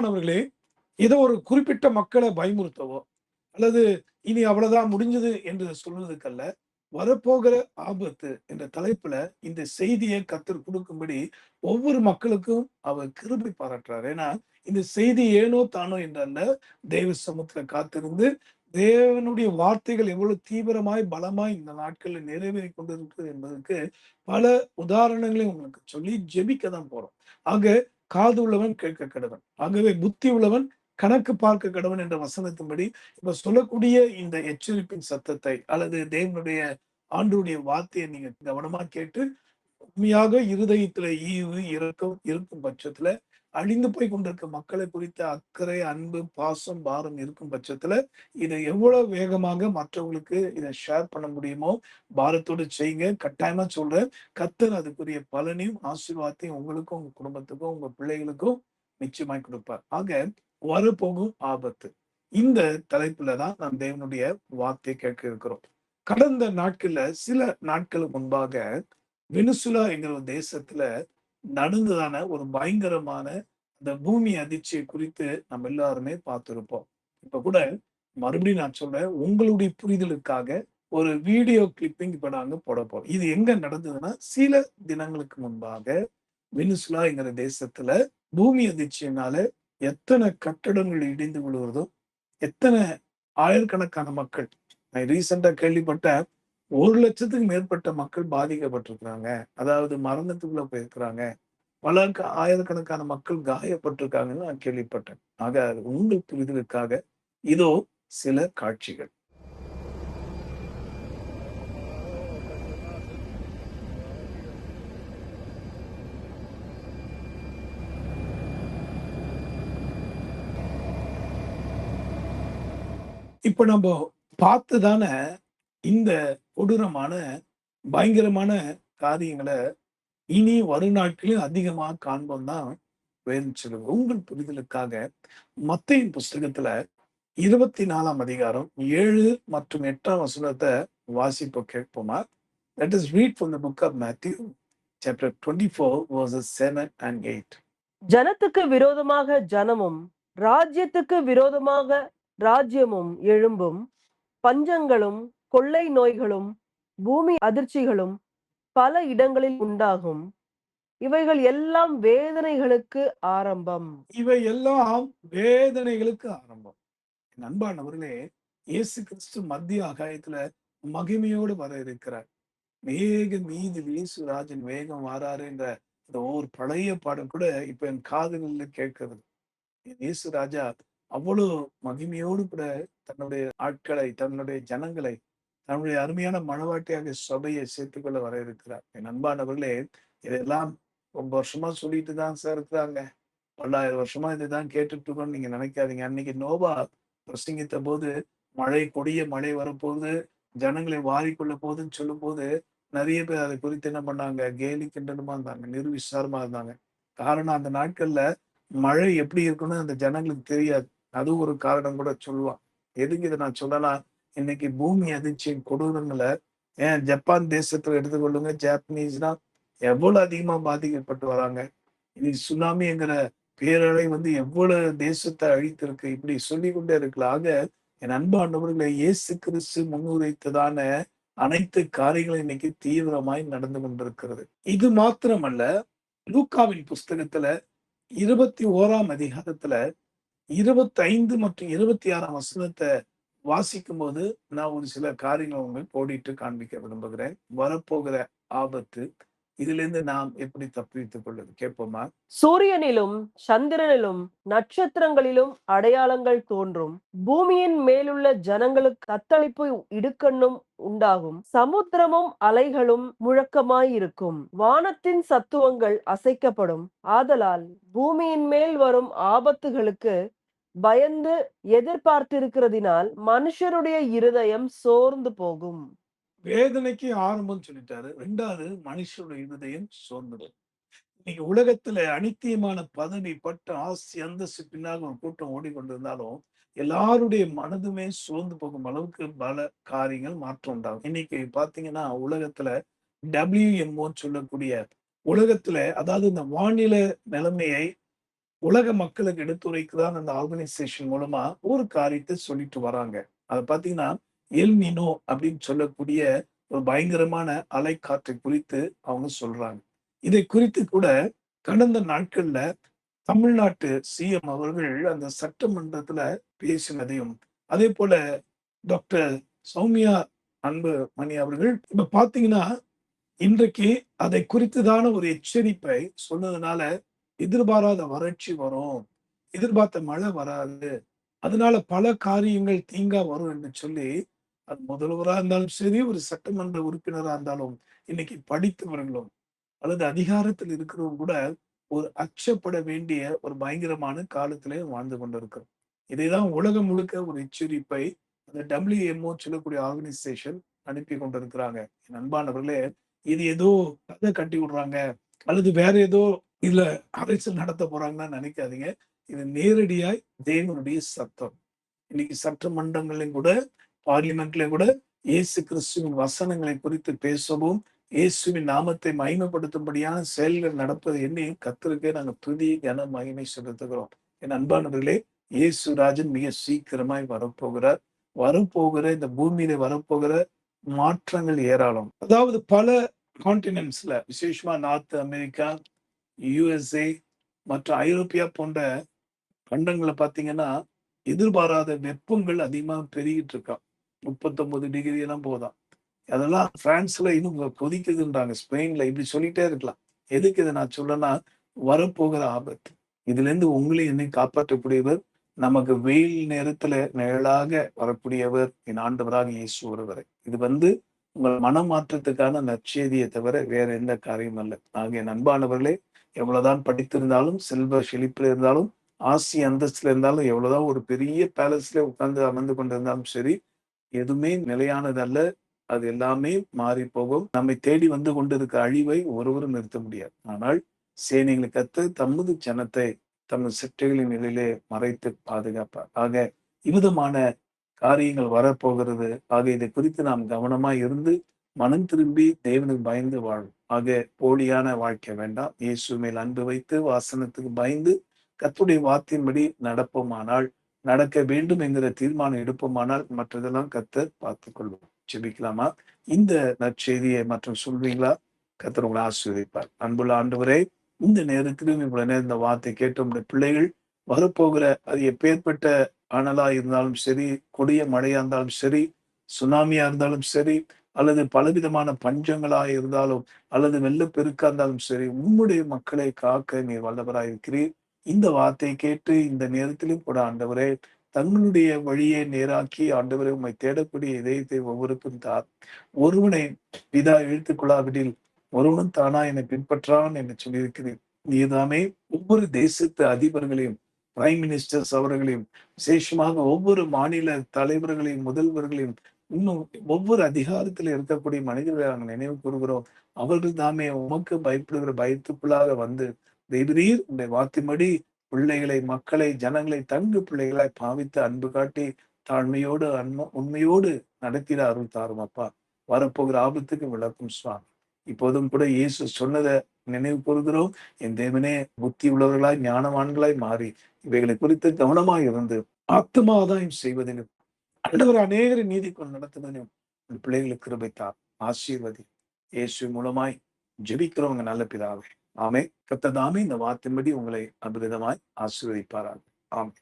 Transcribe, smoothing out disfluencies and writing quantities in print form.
அன்பானவர்களே, ஏதோ ஒரு குறிப்பிட்ட மக்கள பயமுறுத்தவோ, அல்லது இனி அவ்வளவுதான் முடிஞ்சது என்று சொல்வதற்கல்ல, வரப்போகிற ஆபத்து என்ற தலைப்புல இந்த செய்திய கர்த்தர் குடுக்கும்படி ஒவ்வொரு மக்களுக்கும் அவர் கிருபை பாராட்டுறார். ஏன்னா, இந்த செய்தி ஏனோ தானோ என்று அல்ல, தேவ சமூகத்துல காத்திருந்து, தேவனுடைய வார்த்தைகள் எவ்வளவு தீவிரமாய், பலமாய் இந்த நாட்களில் நிறைவேறிக் கொண்டிருக்கிறது என்பதற்கு பல உதாரணங்களை உங்களுக்கு சொல்லி ஜெபிக்க தான் போறோம். ஆக காது உள்ளவன் கேட்க கடவன். ஆகவே புத்தி உள்ளவன் கணக்கு பார்க்க கடவன் என்ற வசனத்தின்படி இப்ப சொல்லக்கூடிய இந்த எச்சரிப்பின் சத்தத்தை அல்லது தேவனுடைய ஆண்டவருடைய வார்த்தையை நீங்க கவனமா கேட்டு உண்மையாக இருதயத்துல ஈவு, இரக்கம் இருக்கும் பட்சத்துல அழிந்து போய் கொண்டிருக்க மக்களை குறித்த அக்கறை, அன்பு, பாசம், பாரம் இருக்கும் பட்சத்துல இதை எவ்வளவு வேகமாக மற்றவங்களுக்கு இதை ஷேர் பண்ண முடியுமோ பாரத்தோடு செய்யுங்க. கட்டாயமா சொல்றேன். கர்த்தர் அதுக்குரிய பலனையும், ஆசீர்வாதத்தையும் உங்களுக்கும், உங்க குடும்பத்துக்கும், உங்க பிள்ளைகளுக்கும் நிச்சயமாய் கொடுப்பார். ஆக வரப்போகும் ஆபத்து. இந்த தலைப்புல தான் நாம் தேவனுடைய வார்த்தையை கேட்க இருக்கிறோம். கடந்த நாட்கள்ல சில நாட்களுக்கு முன்பாக வெனிசுலா என்கிற ஒரு தேசத்துல நடந்ததான ஒரு பயங்கரமான அந்த பூமி அதிர்ச்சியை குறித்து நம்ம எல்லாருமே பார்த்திருப்போம். இப்ப கூட மறுபடியும் நான் சொல்றேன், உங்களுடைய புரிதலுக்காக ஒரு வீடியோ கிளிப்பிங் இப்ப நாங்க போட போறோம். இது எங்க நடந்ததுன்னா, சில தினங்களுக்கு முன்பாக வெனிசுலா என்கிற தேசத்துல பூமி அதிர்ச்சியினால எத்தனை கட்டடங்கள் இடிந்து விழுவதும், எத்தனை ஆயிரக்கணக்கான மக்கள் நான் ரீசெண்டா கேள்விப்பட்டேன். 1,00,000த்துக்கு மேற்பட்ட மக்கள் பாதிக்கப்பட்டிருக்கிறாங்க. அதாவது மரணத்துக்குள்ள போயிருக்கிறாங்க. பல ஆயிரக்கணக்கான மக்கள் காயப்பட்டிருக்காங்கன்னு நான் கேள்விப்பட்டேன். ஆக அது உங்கள் புரிதலுக்காக இதோ சில காட்சிகள். இப்ப நம்ப பார்த்து தான இந்த கொடூரமான, பயங்கரமான காரியங்கள இனி வரும் நாட்களில் அதிகமா காண்போம் தான் வேதம் சொல்லுது. உங்கள் புரிதலுக்காக மத்தேயு புஸ்தகத்துல 24ஆம் அதிகாரம் 7 மற்றும் 8ஆம் வசனத்த வாசிப்போம் கேட்போமா? Let us read from the book of Matthew, chapter 24, verses 7 and 8. ஜனத்துக்கு விரோதமாக ஜனமும் ராஜ்யத்துக்கு விரோதமாக ராஜ்யமும் எழும்பும். பஞ்சங்களும் கொள்ளை நோய்களும் பூமி அதிர்ச்சிகளும் பல இடங்களில் உண்டாகும். இவைகள் எல்லாம் வேதனைகளுக்கு ஆரம்பம். இவை எல்லாம் வேதனைகளுக்கு ஆரம்பம். என் அன்பானவர்களே, இயேசு கிறிஸ்து மத்திய ஆகாயத்துல மகிமையோடு வர இருக்கிறார். மேகம் மீது வீசு ராஜன் வேகம் வாராரு என்ற இந்த ஒரு பழைய பாடம் கூட இப்ப என் காதுகளில் கேட்கிறது. இயேசு ராஜா அவ்வளவு மகிமையோடு கூட தன்னுடைய ஆட்களை, தன்னுடைய ஜனங்களை, தன்னுடைய அருமையான மணவாட்டியாக சபையை சேர்த்துக்கொள்ள வர இருக்கிறார். என் அன்பானவர்களே, இதெல்லாம் ரொம்ப வருஷமா சொல்லிட்டு தான் சார் இருக்கிறாங்க. பல்லாயிரம் வருஷமா இதுதான் கேட்டுட்டு இருக்கோம்னு நீங்க நினைக்காதீங்க. அன்னைக்கு நோவா பிரசங்கித்த போது மழை, கொடிய மழை வரப்போகுது, ஜனங்களை வாரிக்கொள்ள போகுதுன்னு சொல்லும் போது நிறைய பேர் அதை குறித்து என்ன பண்ணாங்க? கேலி கிண்டலுமா இருந்தாங்க, நிர்விசாரமா இருந்தாங்க. காரணம், அந்த நாட்கள்ல மழை எப்படி இருக்குன்னு அந்த ஜனங்களுக்கு தெரியாது. அதுவும் ஒரு காரணம் கூட சொல்லுவான். எதுக்கு இதை நான் சொல்லலாம்? இன்னைக்கு பூமி அதிர்ச்சியின் கொடூரங்களை ஏன் ஜப்பான் தேசத்துல எடுத்துக்கொள்ளுங்க. ஜாப்பனீஸ்னா எவ்வளவு அதிகமா பாதிக்கப்பட்டு வராங்க. இனி சுனாமிங்கிற பேரலை எவ்வளவு தேசத்தை அழித்திருக்கு. இப்படி சொல்லிக் கொண்டே இருக்கலாம். ஆக என் அன்பானவர்களை, இயேசு கிறிஸ்து முன்னுரைத்ததான அனைத்து காரியங்களும் இன்னைக்கு தீவிரமாய் நடந்து கொண்டிருக்கிறது. இது மாத்திரமல்ல, லூக்காவின் புஸ்தகத்துல 21ஆம் அதிகாரத்துல 25 மற்றும் 26ஆம் வசனத்தை வாசிக்கும் போது நான் ஒரு சில காரியங்களை உங்களுக்கு கோடிட்டு காண்பிக்க விரும்புகிறேன். வரப்போகிற ஆபத்து, இதுல இருந்து நாம் எப்படி தப்பித்துக் கொள்வது கேட்போமா? சூரியனிலும் சந்திரனிலும் நட்சத்திரங்களிலும் அடையாளங்கள் தோன்றும். பூமியின் மேலுள்ள ஜனங்களுக்கு தத்தளிப்பு இடுக்கண்ணும் உண்டாகும். சமுத்திரமும் அலைகளும் முழக்கமாயிருக்கும். வானத்தின் சத்துவங்கள் அசைக்கப்படும். ஆதலால் பூமியின் மேல் வரும் ஆபத்துகளுக்கு பயந்து எதிர்பார்த்திருக்கிறதினால் மனுஷருடைய இருதயம் சோர்ந்து போகும். வேதனைக்கு ஆரம்பம் சொல்லிட்டாரு. 2வது, மனுஷனுடைய இருதயம் சோர்ந்தது. இன்னைக்கு உலகத்துல அனித்தியமான பதவி, பட்ட ஆஸ்தி, அந்தஸ்து பின்னாக ஒரு கூட்டம் ஓடிக்கொண்டிருந்தாலும் எல்லாருடைய மனதுமே சோர்ந்து போகும் அளவுக்கு பல காரியங்கள் மாற்றம் உண்டாகும். இன்னைக்கு பாத்தீங்கன்னா உலகத்துல WMO சொல்லக்கூடிய உலகத்துல, அதாவது இந்த வானிலை நிலைமையை உலக மக்களுக்கு எடுத்துரைக்குதான் அந்த ஆர்கனைசேஷன் மூலமா ஒரு காரியத்தை சொல்லிட்டு வராங்க. அத பார்த்தீங்கன்னா, எல் நினோ அப்படின்னு சொல்லக்கூடிய ஒரு பயங்கரமான அலைக்காற்றை குறித்து அவங்க சொல்றாங்க. இதை குறித்து கூட கடந்த நாட்கள்ல தமிழ்நாட்டு சிஎம் அவர்கள் அந்த சட்டமன்றத்துல பேசினதையும், அதேபோல டாக்டர் சௌமியா அன்புமணி அவர்கள் இப்ப பார்த்தீங்கன்னா, இன்றைக்கு அதை குறித்துதான ஒரு எச்சரிப்பை சொன்னதுனால, எதிர்பாராத வறட்சி வரும். எதிர்பார்த்த மழை வராது. அதனால பல காரியங்கள் தீங்கா வரும் என்று சொல்லி, அது முதல்வரா இருந்தாலும் சரி, ஒரு சட்டமன்ற உறுப்பினரா இருந்தாலும், இன்னைக்கு படித்தவர்களும் அல்லது அதிகாரத்தில் இருக்கிறவங்க கூட ஒரு அச்சப்பட வேண்டிய ஒரு பயங்கரமான காலத்திலே வாழ்ந்து கொண்டிருக்கிறோம். இதைதான் உலகம் முழுக்க ஒரு எச்சரிப்பை அந்த WMO சொல்லக்கூடிய ஆர்கனைசேஷன் அனுப்பி கொண்டிருக்கிறாங்க. என் அன்பானவர்களே, இது ஏதோ கதை கட்டி விடுறாங்க அல்லது வேற ஏதோ இதுல அரசியல் நடத்த போறாங்கன்னு நினைக்காதீங்க. இது நேரடியாய் தேவனுடைய சத்தம். இன்னைக்கு சட்டமன்றங்களையும் கூட பார்லிமெண்ட்லயும் கூட இயேசு கிறிஸ்துவின் வசனங்களை குறித்து பேசவும், இயேசுவின் நாமத்தை மகிமைப்படுத்தும்படியான செயல்கள் நடப்பது எண்ணி கர்த்தருக்கே நாங்க துதி, கன, மகிமை செலுத்துகிறோம். என் அன்பானவர்களே, இயேசு ராஜன் மிக சீக்கிரமாய் வரப்போகிறார். வரப்போகிற இந்த பூமியில வரப்போகிற மாற்றங்கள் ஏராளம். அதாவது பல கான்டினென்ட்ஸ்ல விசேஷமா நார்த் அமெரிக்கா, USA மற்ற ஐரோப்பியா போன்ற கண்டங்கள்ல பார்த்தீங்கன்னா, எதிர்பாராத வெப்பங்கள் அதிகமா பெருகிட்டு இருக்காம். 39 டிகிரி எல்லாம் போதாம். அதெல்லாம் பிரான்ஸ்ல இன்னும் கொதிக்குதுன்றாங்க. ஸ்பெயின்ல இப்படி சொல்லிட்டே இருக்கலாம். எதுக்கு இத நான் சொல்றேன்னா, வரப்போகிற ஆபத்து. இதிலிருந்து உங்களையும் என்னையும் காப்பாற்றக்கூடியவர், நமக்கு வெயில் நேரத்துல நிழலாக வரக்கூடியவர் என் ஆண்டவராக இயேசு ஒருவரே. இது உங்கள் மனமாற்றத்துக்கான நற்செய்தியை தவிர வேற எந்த காரியமும் அல்ல. ஆகிய என் அன்பானவர்களே, எவ்வளவுதான் படித்திருந்தாலும், செல்வ செழிப்புல இருந்தாலும், ஆசி அந்தஸ்துல இருந்தாலும், எவ்வளவுதான் ஒரு பெரிய பேலஸ்ல உட்கார்ந்து அமர்ந்து கொண்டிருந்தாலும் சரி, எதுவுமே நிலையானது அல்ல. அது எல்லாமே மாறி போகும். நம்மை தேடி வந்து கொண்டிருக்க அழிவை ஒருவரும் நிறுத்த முடியாது. ஆனால் சேனைகளை கர்த்தர் தமது ஜனத்தை தமது சிட்டைகளின் நிலையிலே மறைத்து பாதுகாப்பார். ஆக இவ்விதமான காரியங்கள் வரப்போகிறது. ஆக இதை குறித்து நாம் கவனமாய் இருந்து மனம் திரும்பி தேவனுக்கு பயந்து வாழும். ஆக போலியான வாழ்க்கை வேண்டாம். இயேசு மேல் அன்பு வைத்து வாசனத்துக்கு பயந்து கர்த்தருடைய வார்த்தையின்படி நடப்போமானால், நடக்க வேண்டும் என்கிற தீர்மானம் எடுப்போமானால் மற்றதெல்லாம் கர்த்தர் பார்த்துக் கொள்வார். ஜெபிக்கலாமா? இந்த நற்செய்தியை மற்றும் சொல்வீங்களா? கர்த்தர் உங்களை ஆசீர்வதிப்பார். அன்புள்ள ஆண்டவரே, இந்த நேரத்திலும் இவ்வளவு நேரம் இந்த வார்த்தை கேட்ட உங்களுடைய பிள்ளைகள் வரப்போகிற அது எப்பேற்பட்ட அனலா இருந்தாலும் சரி, கொடிய மழையா இருந்தாலும் சரி, சுனாமியா இருந்தாலும் சரி, அல்லது பலவிதமான பஞ்சங்களா இருந்தாலும், அல்லது வெள்ளப்பெருக்கா இருந்தாலும் சரி, உம்முடைய மக்களை காக்க நீர் வல்லவராய் இருக்கிறீர். இந்த வார்த்தையை கேட்டு இந்த நேரத்திலும் கூட ஆண்டவரே, தங்களுடைய வழியை நேராக்கி ஆண்டவரை உம்மை தேடக்கூடிய இதயத்தை ஒவ்வொருக்கும் தார். ஒருவனை பிதா இழுத்துக் கொள்ளாவிடில் ஒருவனும் தானா என்னை பின்பற்றான் என்று சொல்லியிருக்கிறேன். நீதாமே ஒவ்வொரு தேசத்து அதிபர்களையும், பிரைம் மினிஸ்டர்ஸ் அவர்களையும், விசேஷமாக ஒவ்வொரு மாநில தலைவர்களையும், முதல்வர்களையும், இன்னும் ஒவ்வொரு அதிகாரத்தில் இருக்கக்கூடிய மனிதர்களை நாங்கள் நினைவு கூறுகிறோம். அவர்கள் தாமே உமக்கு பயப்படுகிற பயத்துக்குள்ளாக வந்து தேவரீர் உடைய வார்த்தைப்படி பிள்ளைகளை, மக்களை, ஜனங்களை தங்கு பிள்ளைகளாய் பாவித்து அன்பு காட்டி தாழ்மையோடு உண்மையோடு நடத்திட அருள் தாரும் அப்பா. வரப்போகிற ஆபத்துக்கு விளக்கும் சுவாமி. இப்போதும் கூட இயேசு சொன்னதை நினைவு கூறுகிறோம். என் தேவனே, புத்தி உள்ளவர்களாய் ஞானவான்களாய் மாறி இவைகளை குறித்து கவனமாய் இருந்து ஆத்துமாதாயம் செய்வதிலும் ஆண்டவர் அநேகரை நீதிக்குள் நடத்துவதிலும் உன் பிள்ளைகளுக்கு கிருபை தார். ஆசீர்வதி. இயேசு மூலமாய் ஜெபிக்கிறவங்க நல்ல பிதாவே. ஆமே. கர்த்தர் தாமே இந்த வார்த்தையின்படி உங்களை அற்புதமாய் ஆசீர்வதிப்பாராக. ஆமென்.